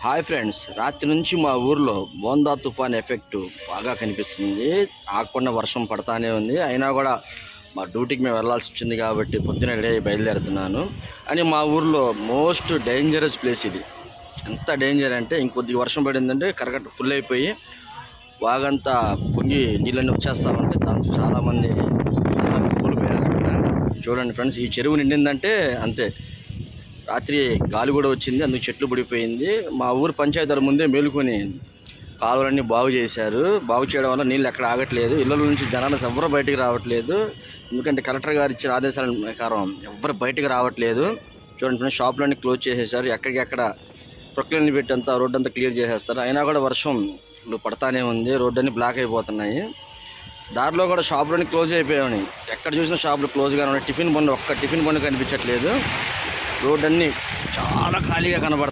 Hi friends, రాత్రి నుంచి మా ఊర్లో బోందా తుఫాన్ ఎఫెక్ట్ బాగా కనిపిస్తుంది. ఆగకుండా వర్షం పడతానే ఉంది. అయినా కూడా మా డ్యూటీకి మేము వెళ్ళాల్సి వచ్చింది కాబట్టి పొద్దున రెడీ అయ్యి బయలుదేరుతున్నాను. అని మా ఊర్లో మోస్ట్ డేంజరస్ ప్లేస్ ఇది. ఎంత డేంజర్ అంటే ఇంకొద్దిగా వర్షం పడిందంటే కరెక్ట్ ఫుల్ అయిపోయి వాగంతా పొంగి నీళ్ళన్నీ వచ్చేస్తూ ఉంటే దాంతో చాలామంది కూలిపోయారు అక్కడ. చూడండి ఫ్రెండ్స్, ఈ చెరువు నిండిందంటే అంతే. రాత్రి గాలి కూడా వచ్చింది, అందుకు చెట్లు పడిపోయింది. మా ఊరు పంచాయతీల ముందే మేలుకొని కాలువలన్నీ బాగు చేశారు. బాగు చేయడం వల్ల నీళ్ళు ఎక్కడ ఆగట్లేదు. ఇళ్ళ నుంచి జనాలు ఎవరు బయటికి రావట్లేదు. ఎందుకంటే కలెక్టర్ గారు ఇచ్చిన ఆదేశాల ప్రకారం ఎవరు బయటికి రావట్లేదు. చూడండి ఫ్రెండ్స్, షాపులన్నీ క్లోజ్ చేసేసారు. ఎక్కడికెక్కడ ప్రొక్లైన్లు పెట్టి అంతా రోడ్డు అంతా క్లియర్ చేసేస్తారు. అయినా కూడా వర్షం పడతానే ఉంది. రోడ్డు అన్నీ బ్లాక్ అయిపోతున్నాయి. దారిలో కూడా షాపులన్నీ క్లోజ్ అయిపోయాయి. ఎక్కడ చూసినా షాపులు క్లోజ్గానే ఉన్నాయి. ఒక్క టిఫిన్ బండి కనిపించట్లేదు. రోడ్డు అన్నీ చాలా ఖాళీగా కనబడుతుంది.